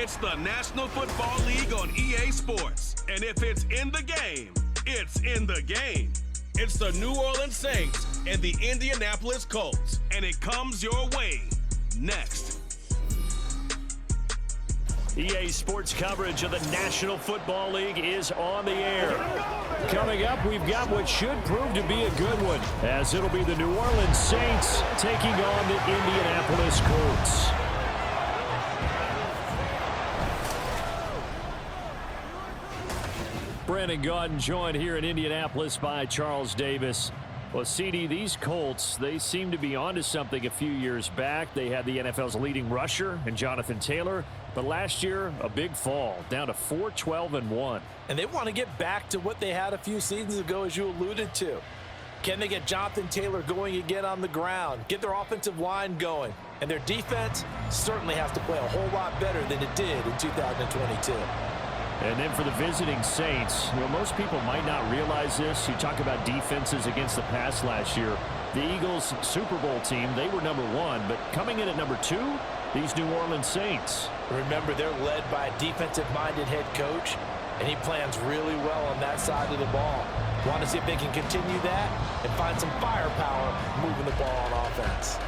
It's the National Football League on EA Sports. And if it's in the game, it's in the game. It's the New Orleans Saints and the Indianapolis Colts. And it comes your way next. EA Sports coverage of the National Football League is on the air. Coming up, we've got what should prove to be a good one, as it'll be the New Orleans Saints taking on the Indianapolis Colts. Brandon Gaudin joined here in Indianapolis by Charles Davis. Well, CD, these Colts, they seem to be onto something a few years back. They had the NFL's leading rusher in Jonathan Taylor, but last year, a big fall, down to 4-12-1. And they want to get back to what they had a few seasons ago, as you alluded to. Can they get Jonathan Taylor going again on the ground, get their offensive line going? And their defense certainly has to play a whole lot better than it did in 2022. And then for the visiting Saints, you know, most people might not realize this. You talk about defenses against the pass last year. The Eagles' Super Bowl team, they were #1, but coming in at #2, these New Orleans Saints. Remember, they're led by a defensive-minded head coach, and he plans really well on that side of the ball. Want to see if they can continue that and find some firepower moving the ball on offense.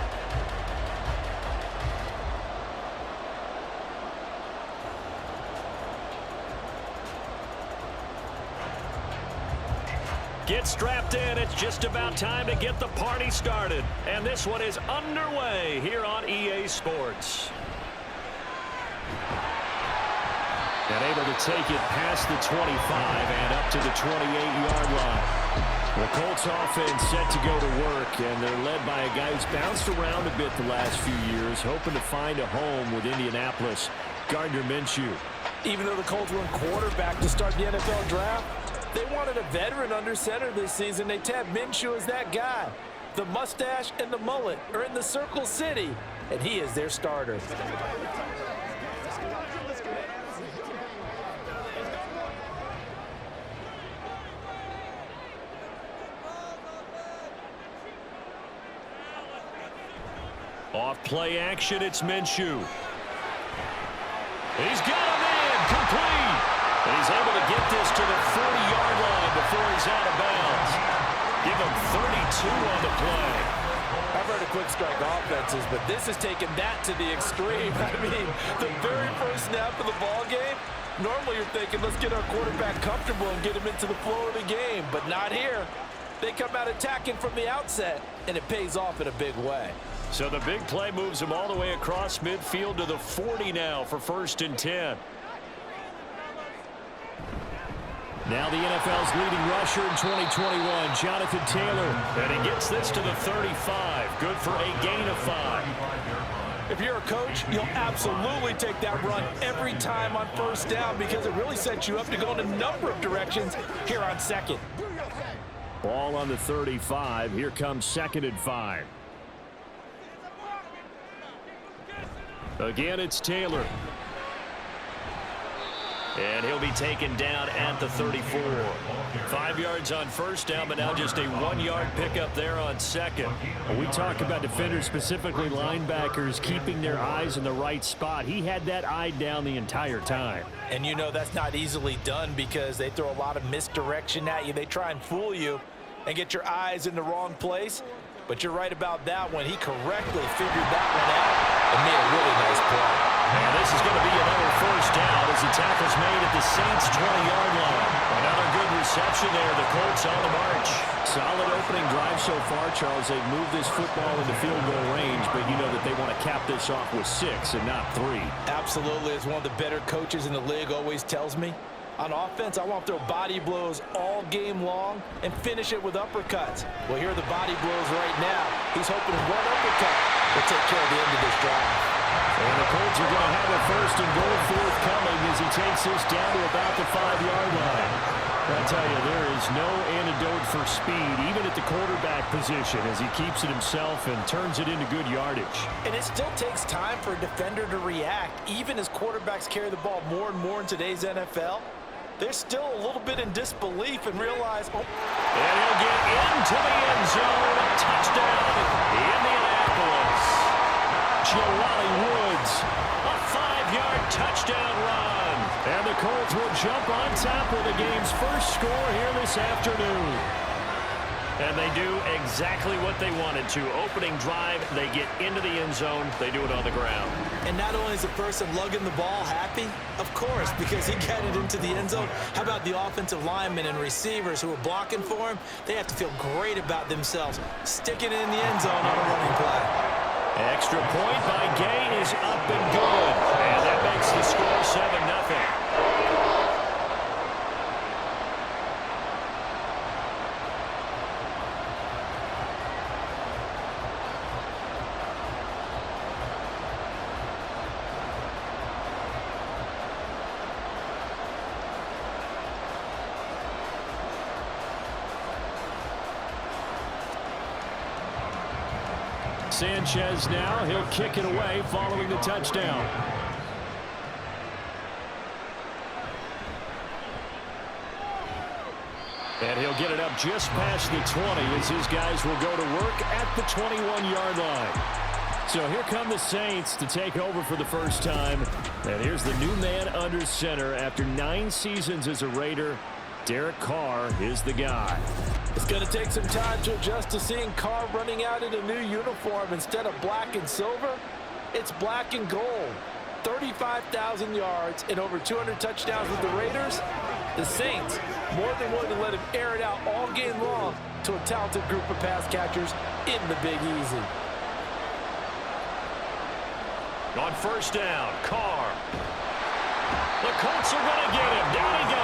Get strapped in. It's just about time to get the party started. And this one is underway here on EA Sports. And able to take it past the 25 and up to the 28-yard line. The Colts offense set to go to work, and they're led by a guy who's bounced around a bit the last few years, hoping to find a home with Indianapolis, Gardner Minshew. Even though the Colts were in quarterback to start the NFL draft, they wanted a veteran under center this season. They tabbed Minshew as that guy. The mustache and the mullet are in the Circle City, and he is their starter. Off play action, it's Minshew. He's got him in, complete. And he's able to get this to the 40-yard line before he's out of bounds. Give him 32 on the play. I've heard of quick strike offenses, but this is taking that to the extreme. I mean, the very first snap of the ball game, normally you're thinking, let's get our quarterback comfortable and get him into the flow of the game, but not here. They come out attacking from the outset, and it pays off in a big way. So the big play moves him all the way across midfield to the 40 now for 1st and 10. Now the NFL's leading rusher in 2021, Jonathan Taylor. And he gets this to the 35. Good for a gain of 5. If you're a coach, you'll absolutely take that run every time on 1st down because it really sets you up to go in a number of directions here on 2nd. Ball on the 35. Here comes 2nd and 5. Again, it's Taylor. And he'll be taken down at the 34. 5 yards on 1st down, but now just a 1-yard pickup there on 2nd. We talk about defenders, specifically linebackers, keeping their eyes in the right spot. He had that eye down the entire time. And you know that's not easily done because they throw a lot of misdirection at you. They try and fool you and get your eyes in the wrong place. But you're right about that one. He correctly figured that one out and made a really nice play. And this is going to be another 1st down as the tackle's made at the Saints' 20-yard line. Another good reception there. The Colts on the march. Solid opening drive so far, Charles. They've moved this football into field goal range, but you know that they want to cap this off with 6 and not 3. Absolutely. As one of the better coaches in the league always tells me, on offense, I want to throw body blows all game long and finish it with uppercuts. Well, here are the body blows right now. He's hoping one uppercut will take care of the end of this drive. And the Colts are going to have a 1st and goal forthcoming as he takes this down to about the 5-yard line. I tell you, there is no antidote for speed, even at the quarterback position, as he keeps it himself and turns it into good yardage. And it still takes time for a defender to react, even as quarterbacks carry the ball more and more in today's NFL. They're still a little bit in disbelief and realize, oh. And he'll get into the end zone. Touchdown, Indianapolis. Jelani Woods, a 5-yard touchdown jump on top with the game's first score here this afternoon. And they do exactly what they wanted to. Opening drive, they get into the end zone. They do it on the ground. And not only is the person lugging the ball happy, of course, because he got it into the end zone. How about the offensive linemen and receivers who are blocking for him? They have to feel great about themselves, sticking it in the end zone on a running play. Extra point by Gay is up and good. And that makes the score 7-0. Sanchez now, he'll kick it away following the touchdown. And he'll get it up just past the 20 as his guys will go to work at the 21-yard line. So here come the Saints to take over for the first time. And here's the new man under center after 9 seasons as a Raider. Derek Carr is the guy. It's going to take some time to adjust to seeing Carr running out in a new uniform. Instead of black and silver, it's black and gold. 35,000 yards and over 200 touchdowns with the Raiders. The Saints more than willing to let him air it out all game long to a talented group of pass catchers in the Big Easy. On first down, Carr. The Colts are going to get him. Down he goes.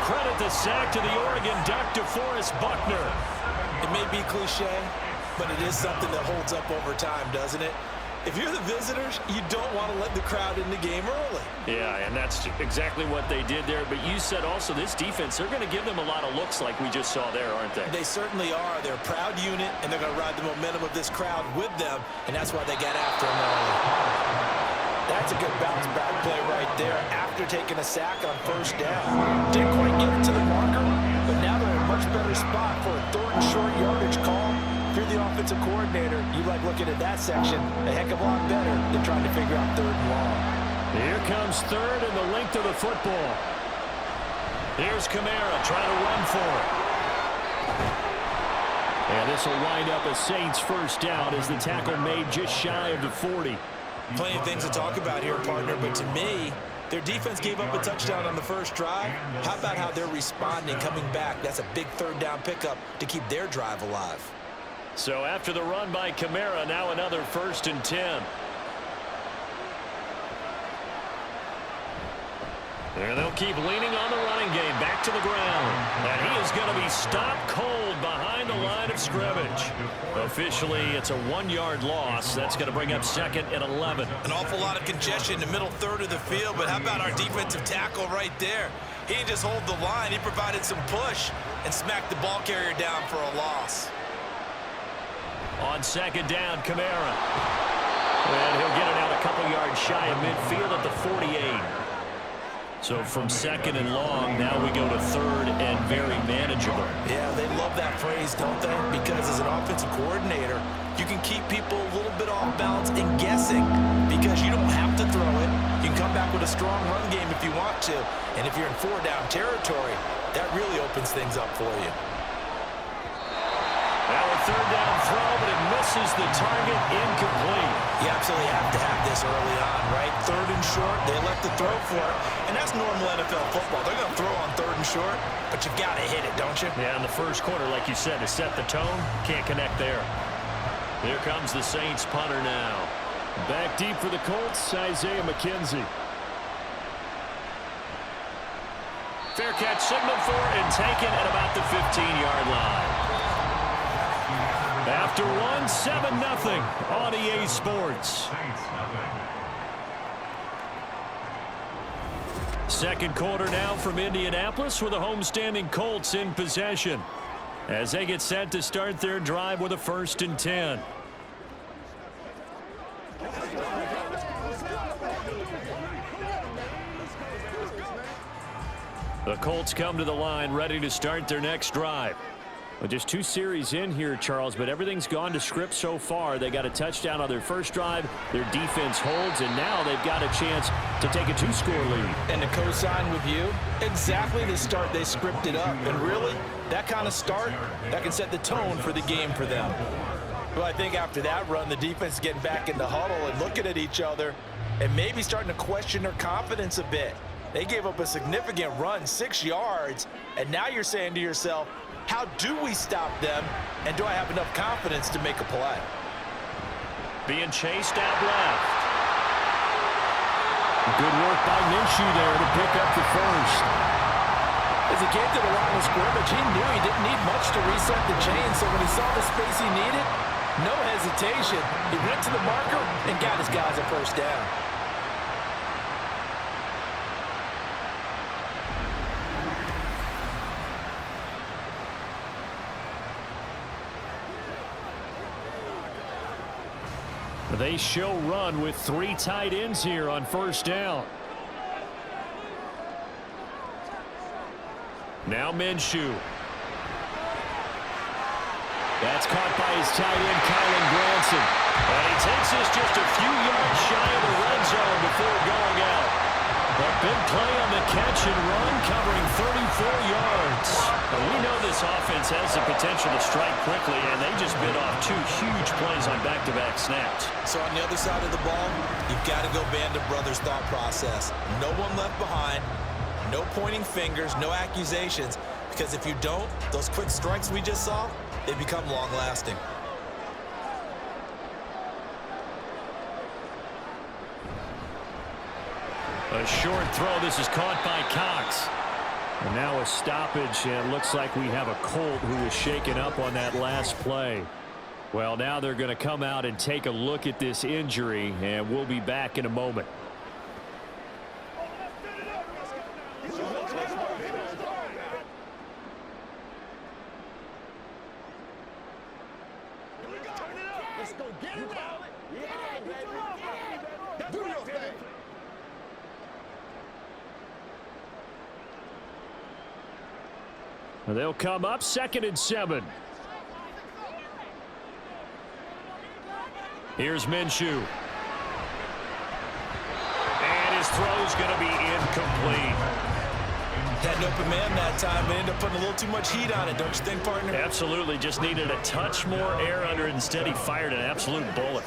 Credit the sack to the Oregon Duck, DeForest Buckner. It may be cliche, but it is something that holds up over time, doesn't it? If you're the visitors, you don't want to let the crowd in the game early. Yeah, and that's exactly what they did there. But you said also this defense, they're going to give them a lot of looks like we just saw there, aren't they? They certainly are. They're a proud unit, and they're going to ride the momentum of this crowd with them, and that's why they get after them early. That's a good bounce-back play right there after taking a sack on first down. Didn't quite get it to the marker, but now they're in a much better spot for a third and short yardage call. If you're the offensive coordinator, you like looking at that section a heck of a lot better than trying to figure out third and long. Here comes third and the length of the football. Here's Kamara trying to run for it. And this will wind up a Saints first down as the tackle made just shy of the 40. Plenty of things to talk about here, partner, but to me, their defense gave up a touchdown on the first drive. How about how they're responding, coming back? That's a big third down pickup to keep their drive alive. So after the run by Kamara, now another 1st and 10. And they'll keep leaning on the running game. Back to the ground. And he is going to be stopped cold behind the line of scrimmage. Officially, it's a 1-yard loss. That's going to bring up 2nd and 11. An awful lot of congestion in the middle third of the field, but how about our defensive tackle right there? He didn't just hold the line. He provided some push and smacked the ball carrier down for a loss. On 2nd down, Kamara. And he'll get it out a couple yards shy of midfield at the 48. So from 2nd and long, now we go to 3rd and very manageable. Yeah, they love that phrase, don't they? Because as an offensive coordinator, you can keep people a little bit off balance and guessing because you don't have to throw it. You can come back with a strong run game if you want to. And if you're in 4-down territory, that really opens things up for you. Now a 3rd down throw, but it misses the target, incomplete. You absolutely have to have this early on, right? 3rd and short, they elect to throw for it. And that's normal NFL football. They're going to throw on 3rd and short, but you've got to hit it, don't you? Yeah, in the first quarter, like you said, to set the tone, can't connect there. Here comes the Saints punter now. Back deep for the Colts, Isaiah McKenzie. Fair catch signaled for and taken at about the 15-yard line. After 7-0 on EA Sports. Second quarter now from Indianapolis with the homestanding Colts in possession as they get set to start their drive with a 1st and 10. The Colts come to the line ready to start their next drive. Well, just 2 series in here, Charles, but everything's gone to script so far. They got a touchdown on their first drive. Their defense holds, and now they've got a chance to take a 2-score lead. And to co-sign with you, exactly the start they scripted up. And really, that kind of start, that can set the tone for the game for them. Well, I think after that run, the defense is getting back in the huddle and looking at each other and maybe starting to question their confidence a bit. They gave up a significant run, 6 yards, and now you're saying to yourself, how do we stop them, and do I have enough confidence to make a play? Being chased out left. Good work by Minshew there to pick up the first. As he came to the line of scrimmage, he knew he didn't need much to reset the chain, so when he saw the space he needed, no hesitation. He went to the marker and got his guys a first down. They show run with 3 tight ends here on first down. Now Minshew. That's caught by his tight end, Kylan Granson. And he takes this just a few yards shy of the red zone before going out. A big play on the catch and run, covering 34 yards. But we know this offense has the potential to strike quickly, and they just bit off 2 huge plays on back-to-back snaps. So on the other side of the ball, you've got to go Band of Brothers thought process. No one left behind, no pointing fingers, no accusations, because if you don't, those quick strikes we just saw, they become long-lasting. A short throw. This is caught by Cox. And now a stoppage, and it looks like we have a Colt who was shaken up on that last play. Well, now they're going to come out and take a look at this injury, and we'll be back in a moment. Let's go get him out. Yeah, baby. Do your thing. They'll come up 2nd and 7. Here's Minshew. And his throw's going to be incomplete. Had an open man that time, but ended up putting a little too much heat on it, don't you think, partner? Absolutely. Just needed a touch more air under it. Instead, he fired an absolute bullet.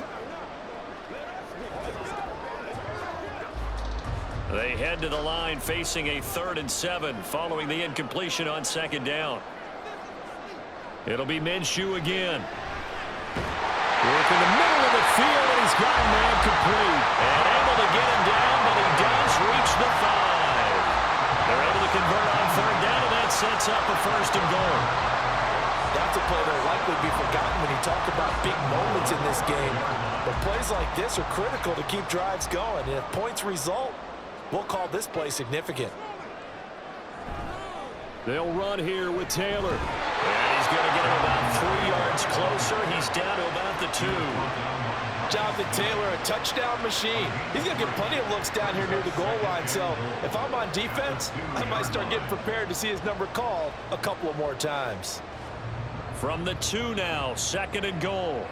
They head to the line facing a 3rd and 7 following the incompletion on 2nd down. It'll be Minshew again. Work in the middle of the field, and he's got a man complete. And able to get him down, but he does reach the 5. They're able to convert on 3rd down, and that sets up a 1st and goal. That's a play that'll likely be forgotten when you talk about big moments in this game. But plays like this are critical to keep drives going. And if points result, we'll call this play significant. They'll run here with Taylor. And he's going to get him about 3 yards closer. He's down to about the 2. Jonathan Taylor, a touchdown machine. He's going to get plenty of looks down here near the goal line. So if I'm on defense, I might start getting prepared to see his number called a couple of more times. From the 2 now, 2nd and goal.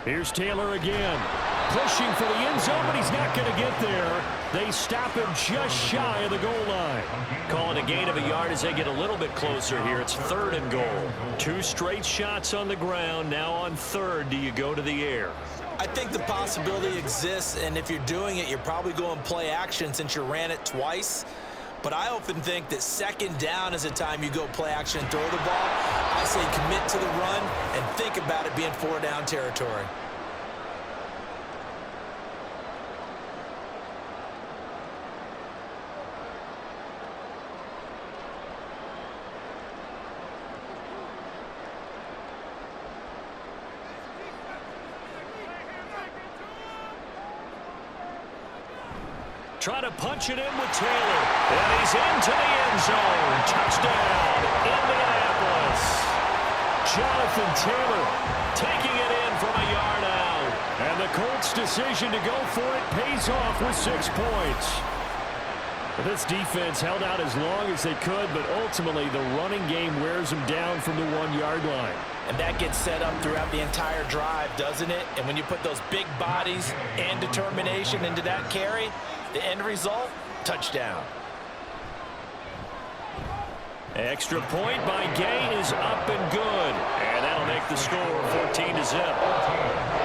Here's Taylor again. Pushing for the end zone, but he's not going to get there. They stop him just shy of the goal line. Calling a gain of a yard as they get a little bit closer here. It's 3rd and goal. 2 straight shots on the ground. Now on 3rd, do you go to the air? I think the possibility exists, and if you're doing it, you're probably going play action since you ran it twice. But I often think that 2nd down is the time you go play action and throw the ball. I say commit to the run and think about it being 4-down territory. Trying to punch it in with Taylor. And he's into the end zone. Touchdown, Indianapolis. Jonathan Taylor taking it in from a yard out. And the Colts' decision to go for it pays off with 6 points. This defense held out as long as they could, but ultimately the running game wears them down from the 1-yard line. And that gets set up throughout the entire drive, doesn't it? And when you put those big bodies and determination into that carry, the end result, touchdown. Extra point by Gay is up and good. And that'll make the score 14-0.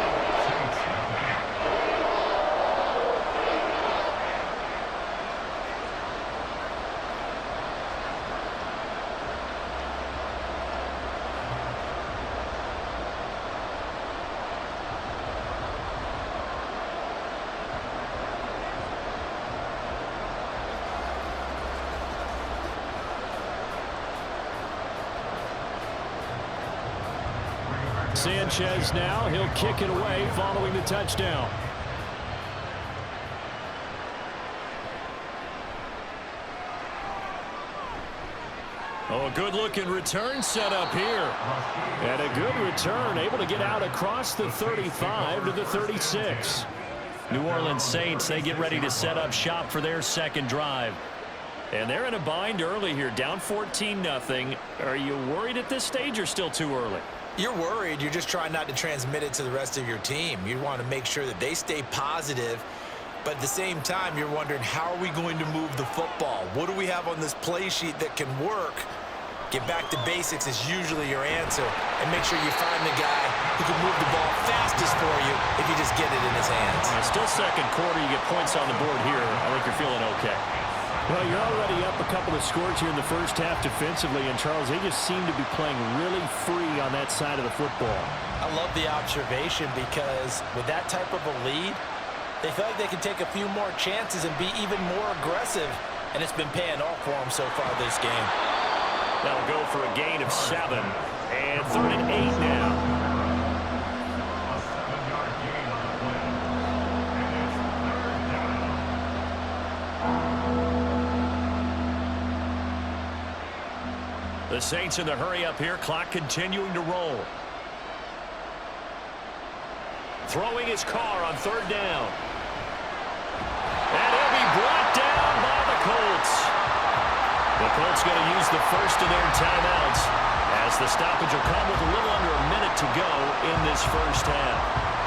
Sanchez now, he'll kick it away following the touchdown. Oh, a good-looking return set up here. And a good return, able to get out across the 35 to the 36. New Orleans Saints, they get ready to set up shop for their second drive. And they're in a bind early here, down 14-0. Are you worried at this stage or still too early? You're worried. You're just trying not to transmit it to the rest of your team. You want to make sure that they stay positive. But at the same time, you're wondering, how are we going to move the football? What do we have on this play sheet that can work? Get back to basics is usually your answer. And make sure you find the guy who can move the ball fastest for you if you just get it in his hands. Still second quarter. You get points on the board here. I think you're feeling okay. Well, you're already up a couple of scores here in the first half defensively, and Charles, they just seem to be playing really free on that side of the football. I love the observation because with that type of a lead, they feel like they can take a few more chances and be even more aggressive, and it's been paying off for them so far this game. That'll go for a gain of 7, and 3rd and 8 now. The Saints in the hurry up here, clock continuing to roll. Throwing his car on 3rd down. And he'll be brought down by the Colts. The Colts going to use the first of their timeouts as the stoppage will come with a little under a minute to go in this first half.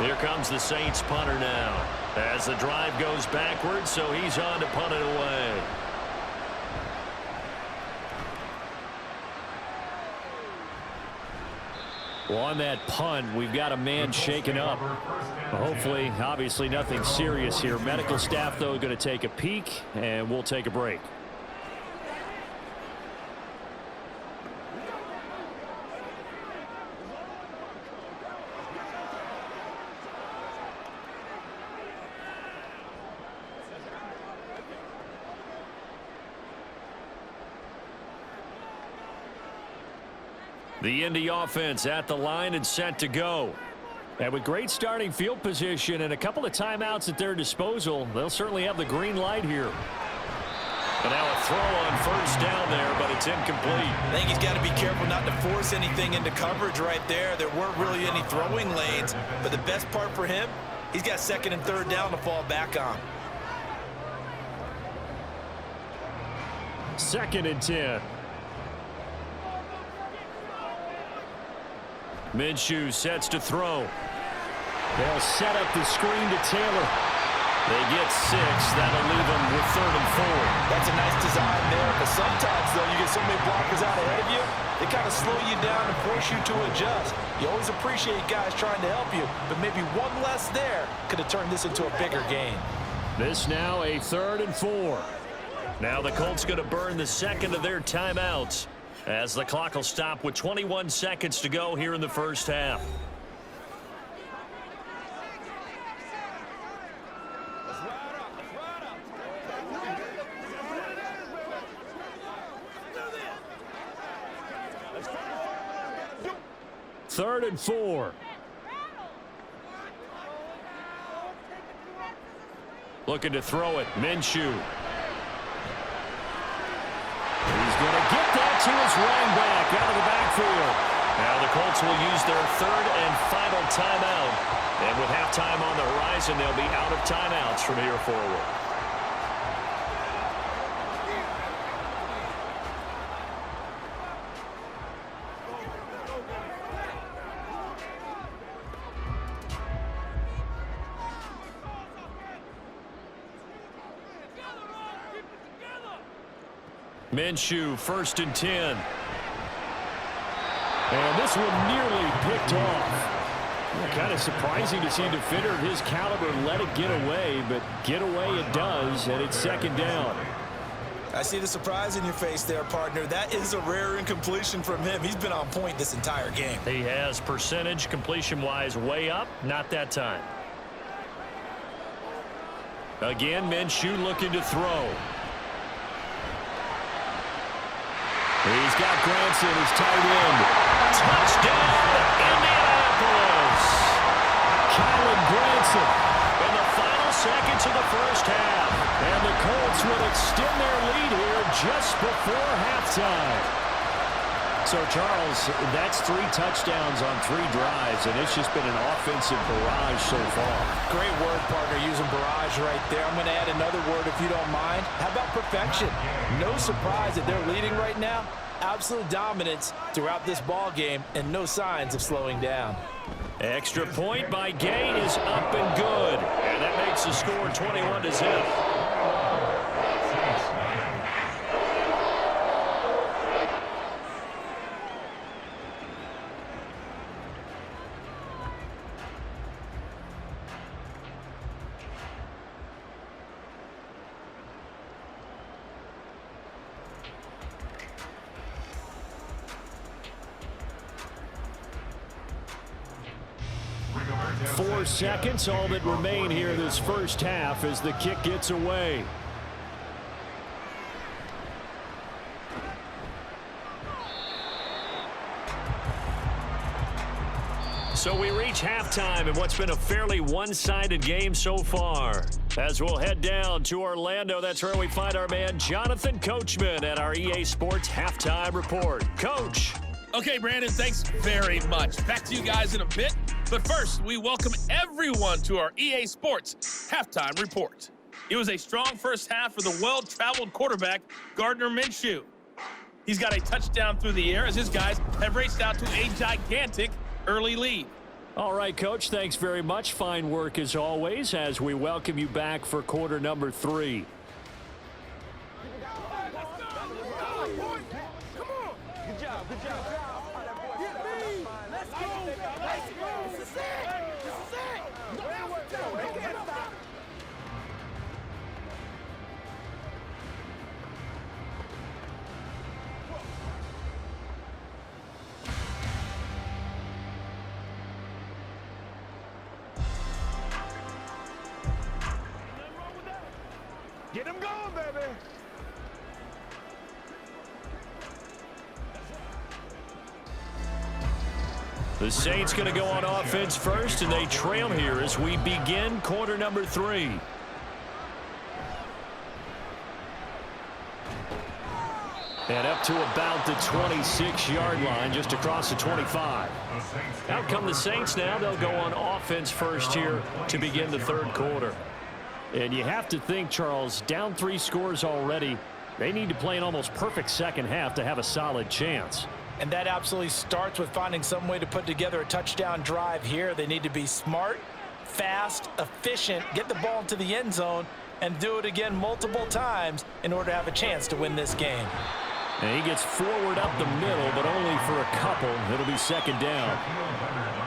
Here comes the Saints punter now as the drive goes backwards, so he's on to punt it away. Well, on that punt, we've got a man shaken up. Hopefully, obviously nothing serious here. Medical staff, though, going to take a peek, and we'll take a break. The Indy offense at the line and set to go. And with great starting field position and a couple of timeouts at their disposal, they'll certainly have the green light here. And now a throw on 1st down there, but it's incomplete. I think he's got to be careful not to force anything into coverage right there. There weren't really any throwing lanes, but the best part for him, he's got 2nd and 3rd down to fall back on. 2nd and 10. Minshew sets to throw. They'll set up the screen to Taylor. They get 6. That'll leave them with 3rd and 4. That's a nice design there, but sometimes, though, you get so many blockers out ahead of you, they kind of slow you down and force you to adjust. You always appreciate guys trying to help you, but maybe one less there could have turned this into a bigger gain. This now a 3rd and 4. Now the Colts going to burn the 2nd of their timeouts, as the clock will stop with 21 seconds to go here in the first half. Third and 4. Looking to throw it. Minshew. He's going to get that to his Colts running back out of the backfield. Now the Colts will use their third and final timeout. And with halftime on the horizon, they'll be out of timeouts from here forward. Minshew, 1st and 10. And this one nearly picked off. Kind of surprising to see a defender of his caliber let it get away, but get away it does, and it's 2nd down. I see the surprise in your face there, partner. That is a rare incompletion from him. He's been on point this entire game. He has percentage completion-wise way up, not that time. Again, Minshew looking to throw. He's got Granson, his tight end. Touchdown, Indianapolis! Kylan Granson in the final seconds of the first half. And the Colts will extend their lead here just before halftime. So, Charles, that's 3 touchdowns on 3 drives, and it's just been an offensive barrage so far. Great word, partner, using barrage right there. I'm going to add another word if you don't mind. How about perfection? No surprise that they're leading right now. Absolute dominance throughout this ball game and no signs of slowing down. Extra point by Gain is up and good. And that makes the score 21-0. 4 seconds, all that remain here this first half as the kick gets away. So we reach halftime in what's been a fairly one-sided game so far. As we'll head down to Orlando, that's where we find our man Jonathan Coachman at our EA Sports Halftime Report. Coach. Okay, Brandon, thanks very much. Back to you guys in a bit. But first, we welcome everyone to our EA Sports Halftime Report. It was a strong first half for the well-traveled quarterback, Gardner Minshew. He's got a touchdown through the air as his guys have raced out to a gigantic early lead. All right, Coach, thanks very much. Fine work as always as we welcome you back for quarter number 3. Get him going, baby. The Saints going to go on offense first, and they trail here as we begin quarter number 3. And up to about the 26-yard line, just across the 25. Out come the Saints now. They'll go on offense first here to begin the third quarter. And you have to think, Charles, down 3 scores already. They need to play an almost perfect second half to have a solid chance. And that absolutely starts with finding some way to put together a touchdown drive here. They need to be smart, fast, efficient, get the ball into the end zone, and do it again multiple times in order to have a chance to win this game. And he gets forward up the middle, but only for a couple. It'll be second down.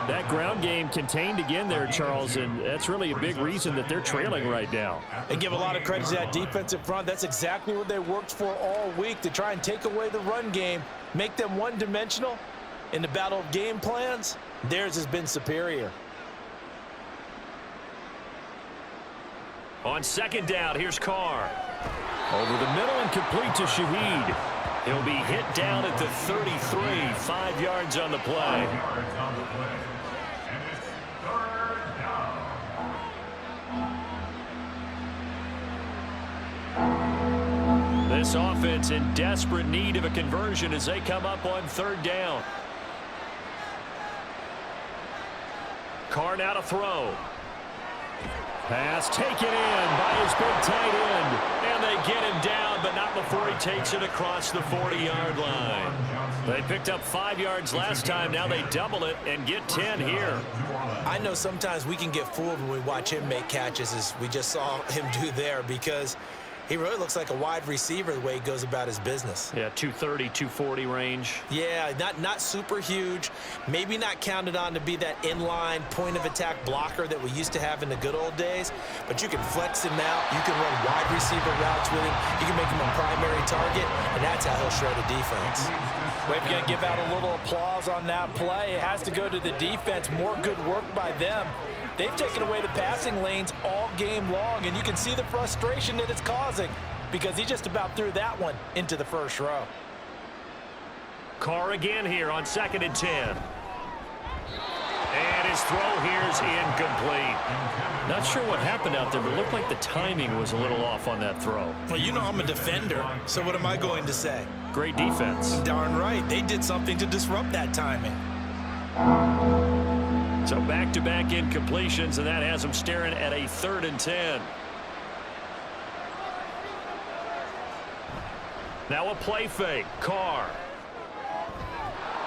That ground game contained again there, Charles, and that's really a big reason that they're trailing right now. They give a lot of credit to that defensive front. That's exactly what they worked for all week, to try and take away the run game, make them one-dimensional. In the battle of game plans, theirs has been superior. On second down, here's Carr. Over the middle and complete to Shaheed. He'll be hit down at the 33, 5 yards on the play. This offense in desperate need of a conversion as they come up on third down. Carr now to throw. Pass taken in by his big tight end. And they get him down, but not before he takes it across the 40-yard line. They picked up 5 yards last time. Now they double it and get 10 here. I know sometimes we can get fooled when we watch him make catches, as we just saw him do there, because he really looks like a wide receiver the way he goes about his business. Yeah, 230, 240 range. Yeah, not super huge. Maybe not counted on to be that inline point-of-attack blocker that we used to have in the good old days. But you can flex him out. You can run wide receiver routes with him. You can make him a primary target, and that's how he'll shred a defense. We're going to give out a little applause on that play. It has to go to the defense. More good work by them. They've taken away the passing lanes all game long, and you can see the frustration that it's causing because he just about threw that one into the first row. Carr again here on 2nd and 10. And his throw here is incomplete. Not sure what happened out there, but it looked like the timing was a little off on that throw. Well, you know I'm a defender, so what am I going to say? Great defense. Darn right. They did something to disrupt that timing. So back-to-back incompletions, and that has them staring at a 3rd and 10. Now a play fake. Carr.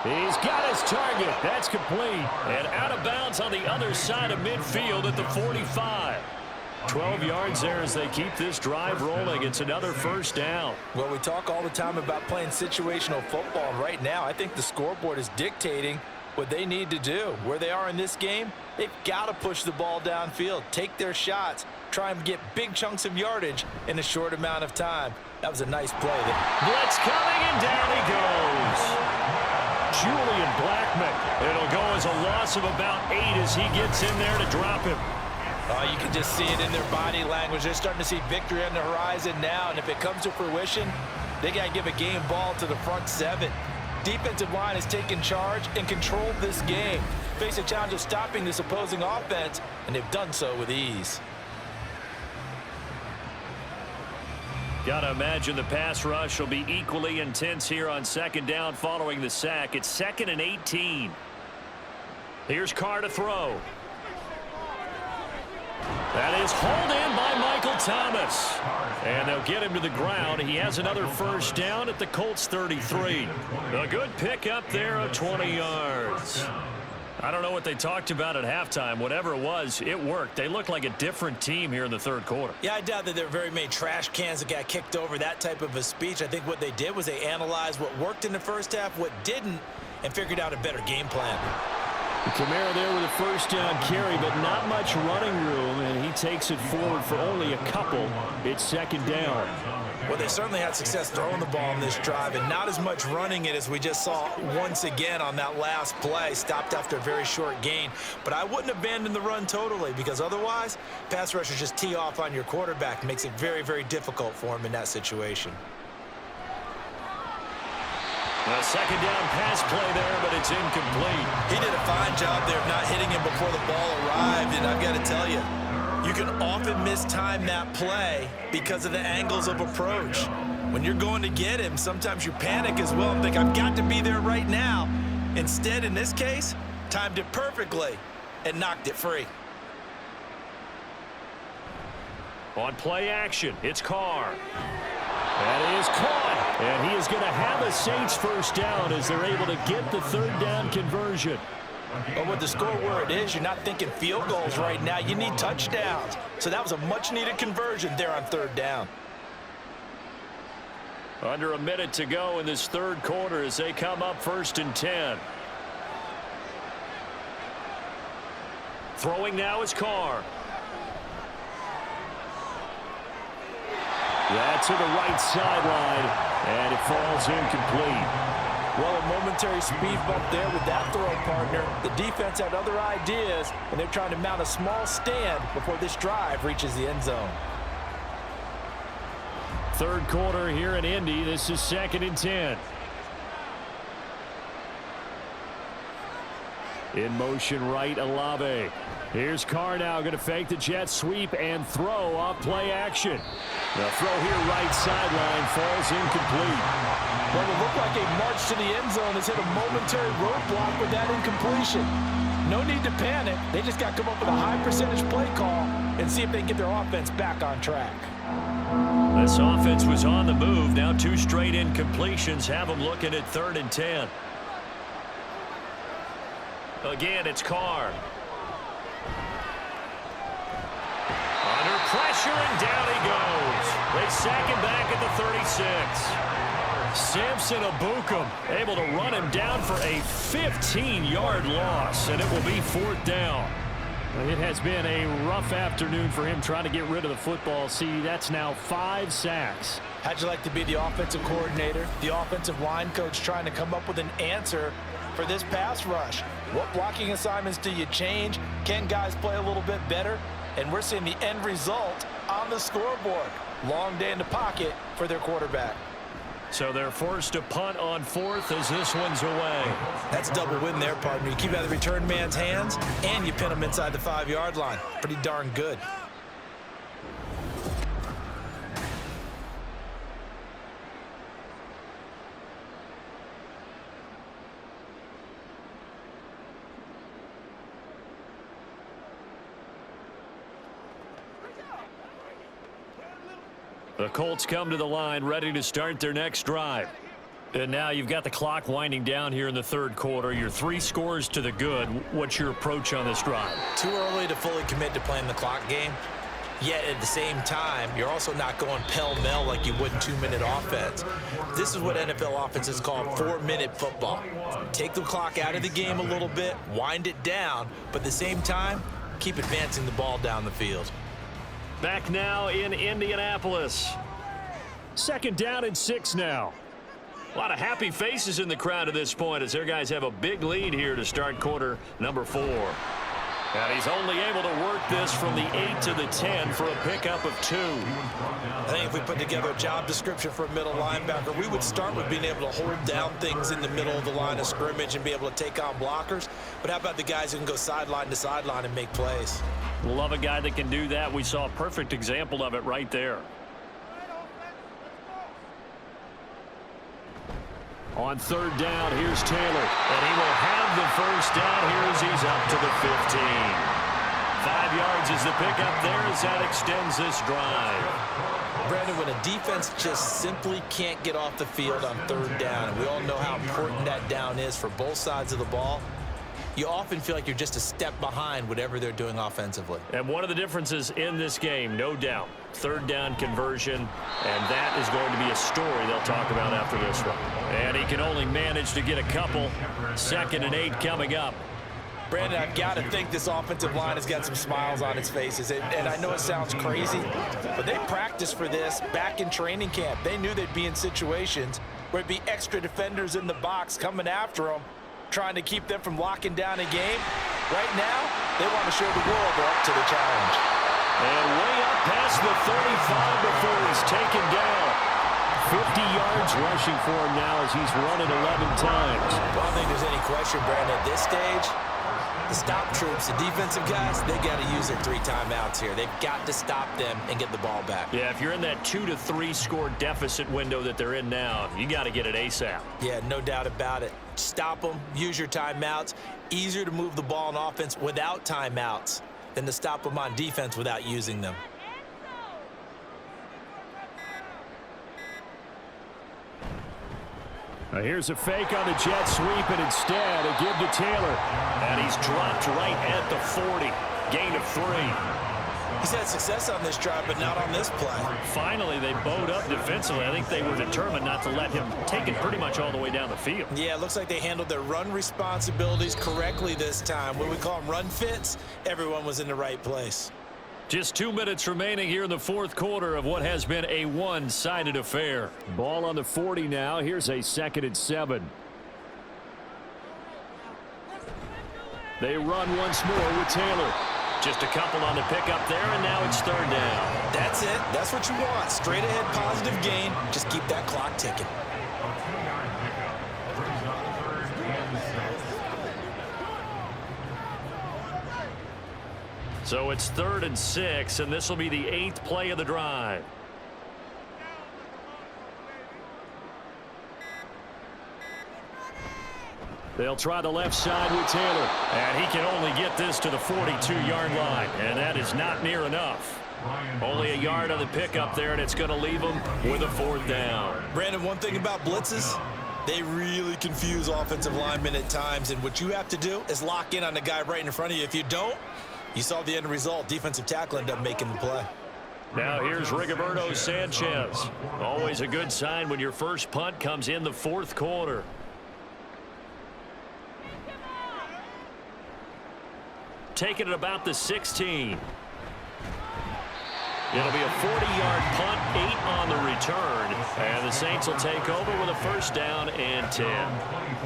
He's got his target. That's complete. And out of bounds on the other side of midfield at the 45. 12 yards there as they keep this drive rolling. It's another first down. Well, we talk all the time about playing situational football. Right now, I think the scoreboard is dictating what they need to do. Where they are in this game, they've got to push the ball downfield, take their shots, try and get big chunks of yardage in a short amount of time. That was a nice play there. Blitz coming, and down he goes. Julian Blackman. It'll go as a loss of about 8 as he gets in there to drop him. You can just see it in their body language. They're starting to see victory on the horizon now, and if it comes to fruition, they got to give a game ball to the front 7. Defensive line has taken charge and controlled this game. Face a challenge of stopping this opposing offense, and they've done so with ease. Got to imagine the pass rush will be equally intense here on 2nd down following the sack. It's 2nd and 18. Here's Carr to throw. That is hauled in by Michael Thomas. And they'll get him to the ground. He has another first down at the Colts 33. A good pickup there of 20 yards. I don't know what they talked about at halftime. Whatever it was, it worked. They look like a different team here in the 3rd quarter. Yeah, I doubt that there were very many trash cans that got kicked over, that type of a speech. I think what they did was they analyzed what worked in the first half, what didn't, and figured out a better game plan. Kamara there with a first down carry, but not much running room, and he takes it forward for only a couple. It's 2nd down. Well, they certainly had success throwing the ball in this drive, and not as much running it as we just saw once again on that last play. Stopped after a very short gain. But I wouldn't abandon the run totally, because otherwise, pass rushers just tee off on your quarterback. Makes it very, very difficult for him in that situation. A 2nd down pass play there, but it's incomplete. He did a fine job there of not hitting him before the ball arrived, and I've got to tell you, you can often mistime that play because of the angles of approach. When you're going to get him, sometimes you panic as well and think, I've got to be there right now. Instead, in this case, timed it perfectly and knocked it free. On play action, it's Carr. That is caught, and he is going to have a Saints first down as they're able to get the 3rd down conversion. But with the score where it is, you're not thinking field goals right now. You need touchdowns. So that was a much-needed conversion there on 3rd down. Under a minute to go in this 3rd quarter as they come up 1st and 10. Throwing now is Carr. That's to the right sideline, and it falls incomplete. Well, a momentary speed bump there with that throw partner. The defense had other ideas, and they're trying to mount a small stand before this drive reaches the end zone. 3rd quarter here in Indy. This is 2nd and 10. In motion right, Olave. Here's Carr now going to fake the jet sweep and throw off play action. The throw here right sideline falls incomplete. Well, it looked like a march to the end zone has hit a momentary roadblock with that incompletion. No need to panic. They just got to come up with a high percentage play call and see if they can get their offense back on track. This offense was on the move. Now 2 straight incompletions have them looking at 3rd and 10. Again, it's Carr. Under pressure, and down he goes. They sack him back at the 36. Samson Abukum able to run him down for a 15-yard loss, and it will be 4th down. It has been a rough afternoon for him trying to get rid of the football. See, that's now 5 sacks. How'd you like to be the offensive coordinator, the offensive line coach trying to come up with an answer for this pass rush? What blocking assignments do you change? Can guys play a little bit better? And we're seeing the end result on the scoreboard. Long day in the pocket for their quarterback. So they're forced to punt on 4th as this one's away. That's a double win there, partner. You keep out of the return man's hands, and you pin him inside the 5-yard line. Pretty darn good. The Colts come to the line ready to start their next drive. And now you've got the clock winding down here in the 3rd quarter. You're 3 scores to the good. What's your approach on this drive? Too early to fully commit to playing the clock game. Yet at the same time, you're also not going pell-mell like you would in 2-minute offense. This is what NFL offenses call 4-minute football. Take the clock out of the game a little bit, wind it down, but at the same time, keep advancing the ball down the field. Back now in Indianapolis. 2nd down and 6 now. A lot of happy faces in the crowd at this point as their guys have a big lead here to start quarter number 4. And he's only able to work this from the 8 to the 10 for a pickup of 2. I think if we put together a job description for a middle linebacker, we would start with being able to hold down things in the middle of the line of scrimmage and be able to take on blockers. But how about the guys who can go sideline to sideline and make plays? Love a guy that can do that. We saw a perfect example of it right there. On 3rd down, here's Taylor. And he will have the 1st down here as he's up to the 15. 5 yards is the pickup there as that extends this drive. Brandon, when a defense just simply can't get off the field on 3rd down, and we all know how important that down is for both sides of the ball, you often feel like you're just a step behind whatever they're doing offensively. And one of the differences in this game, no doubt, 3rd down conversion, and that is going to be a story they'll talk about after this one. And he can only manage to get a couple. 2nd and 8 coming up. Brandon, I've got to think this offensive line has got some smiles on its faces. And I know it sounds crazy, but they practiced for this back in training camp. They knew they'd be in situations where it'd be extra defenders in the box coming after them, trying to keep them from locking down a game. Right now, they want to show the world they're up to the challenge. And way up past the 35 before he's taken down. 50 yards rushing for him now as he's run it 11 times. Well, I don't think there's any question, Brandon, at this stage, the stop troops, the defensive guys, they got to use their 3 timeouts here. They've got to stop them and get the ball back. Yeah, if you're in that 2 to 3 score deficit window that they're in now, you got to get it ASAP. Yeah, no doubt about it. Stop them, use your timeouts. Easier to move the ball on offense without timeouts than to stop them on defense without using them. Now here's a fake on the jet sweep, and instead a give to Taylor. And he's dropped right at the 40. Gain of 3. He's had success on this drive, but not on this play. Finally, they bowed up defensively. I think they were determined not to let him take it pretty much all the way down the field. Yeah, it looks like they handled their run responsibilities correctly this time. What we call them run fits, everyone was in the right place. Just 2 minutes remaining here in the 4th quarter of what has been a one-sided affair. Ball on the 40 now. Here's a 2nd and 7. They run once more with Taylor. Just a couple on the pickup there, and now it's 3rd down. That's it. That's what you want. Straight ahead positive gain. Just keep that clock ticking. So it's 3rd and 6, and this will be the 8th play of the drive. They'll try the left side with Taylor. And he can only get this to the 42-yard line, and that is not near enough. Only a yard on the pickup there, and it's going to leave them with a 4th down. Brandon, one thing about blitzes, they really confuse offensive linemen at times, and what you have to do is lock in on the guy right in front of you. If you don't, you saw the end result. Defensive tackle ended up making the play. Now here's Rigoberto Sanchez. Always a good sign when your first punt comes in the 4th quarter. Taking it about the 16. It'll be a 40-yard punt, 8 on the return, and the Saints will take over with a 1st down and 10.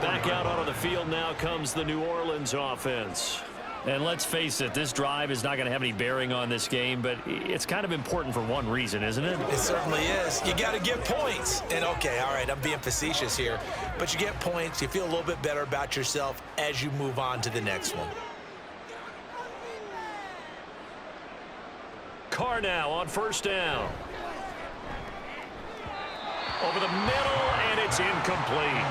Back out onto the field now comes the New Orleans offense. And let's face it, this drive is not going to have any bearing on this game, but it's kind of important for one reason, isn't it? It certainly is. You got to get points. And, okay, all right, I'm being facetious here, but you get points, you feel a little bit better about yourself as you move on to the next one. Carr now on 1st down. Over the middle, and it's incomplete.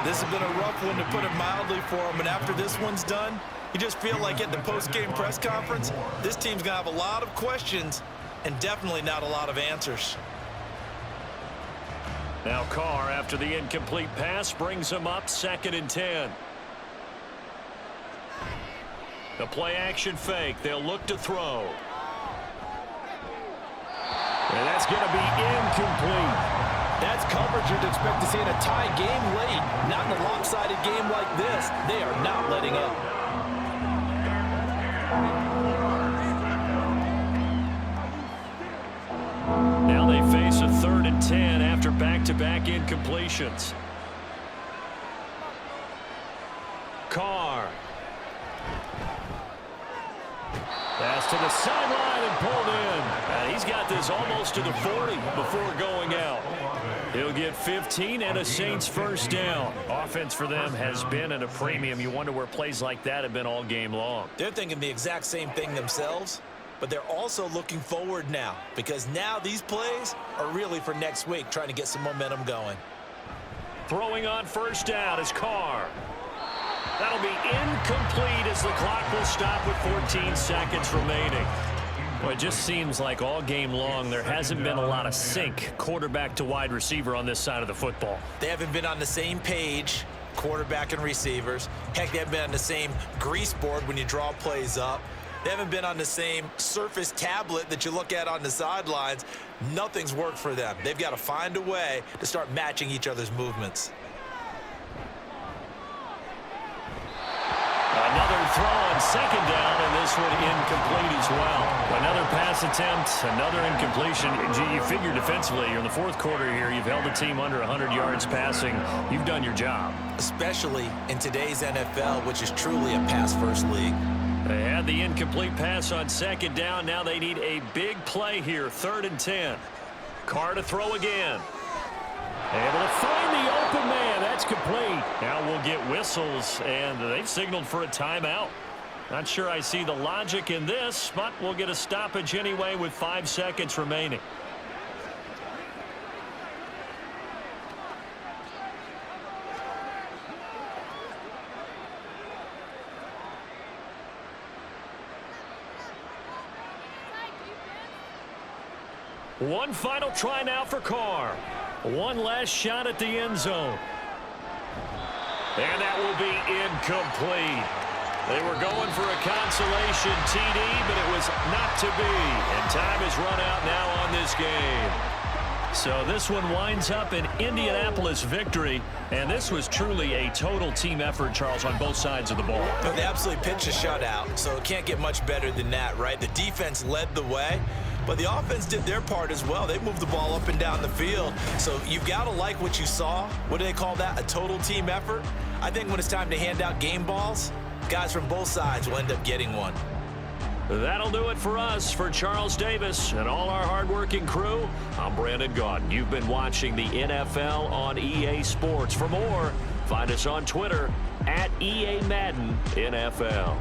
This has been a rough one, to put it mildly, for him. And after this one's done, you just feel like at the post-game press conference, this team's going to have a lot of questions and definitely not a lot of answers. Now Carr, after the incomplete pass, brings him up 2nd and 10. The play-action fake. They'll look to throw. And that's going to be incomplete. That's coverage you'd expect to see in a tie game late. Not in a lopsided game like this. They are not letting up. Now they face a 3rd and 10 after back-to-back incompletions. Carr. Pass to the sideline and pulled in. He's got this almost to the 40 before going out. He'll get 15 and a Saints 1st down. Offense for them has been at a premium. You wonder where plays like that have been all game long. They're thinking the exact same thing themselves, but they're also looking forward now, because now these plays are really for next week, trying to get some momentum going. Throwing on 1st down is Carr. That'll be incomplete as the clock will stop with 14 seconds remaining. Well, it just seems like all game long there hasn't been a lot of sync quarterback to wide receiver on this side of the football. They haven't been on the same page, quarterback and receivers. Heck, they haven't been on the same grease board when you draw plays up. They haven't been on the same surface tablet that you look at on the sidelines. Nothing's worked for them. They've got to find a way to start matching each other's movements. Another throw on 2nd down, and this one incomplete as well. Another pass attempt, another incompletion. Gee, you figure defensively, you're in the 4th quarter here. You've held the team under 100 yards passing. You've done your job. Especially in today's NFL, which is truly a pass-first league. They had the incomplete pass on 2nd down. Now they need a big play here, 3rd and 10. Carr to throw again. Able to find the open man. That's complete. Now we'll get whistles, and they've signaled for a timeout. Not sure I see the logic in this, but we'll get a stoppage anyway with 5 seconds remaining. One final try now for Carr. One last shot at the end zone. And that will be incomplete. They were going for a consolation TD, but it was not to be. And time is run out now on this game. So this one winds up an Indianapolis victory, and this was truly a total team effort, Charles, on both sides of the ball. They absolutely pitched a shutout, so it can't get much better than that, right? The defense led the way, but the offense did their part as well. They moved the ball up and down the field, so you've got to like what you saw. What do they call that? A total team effort? I think when it's time to hand out game balls, guys from both sides will end up getting one. That'll do it for us. For Charles Davis and all our hardworking crew, I'm Brandon Gaudin. You've been watching the NFL on EA Sports. For more, find us on Twitter @EA Madden NFL.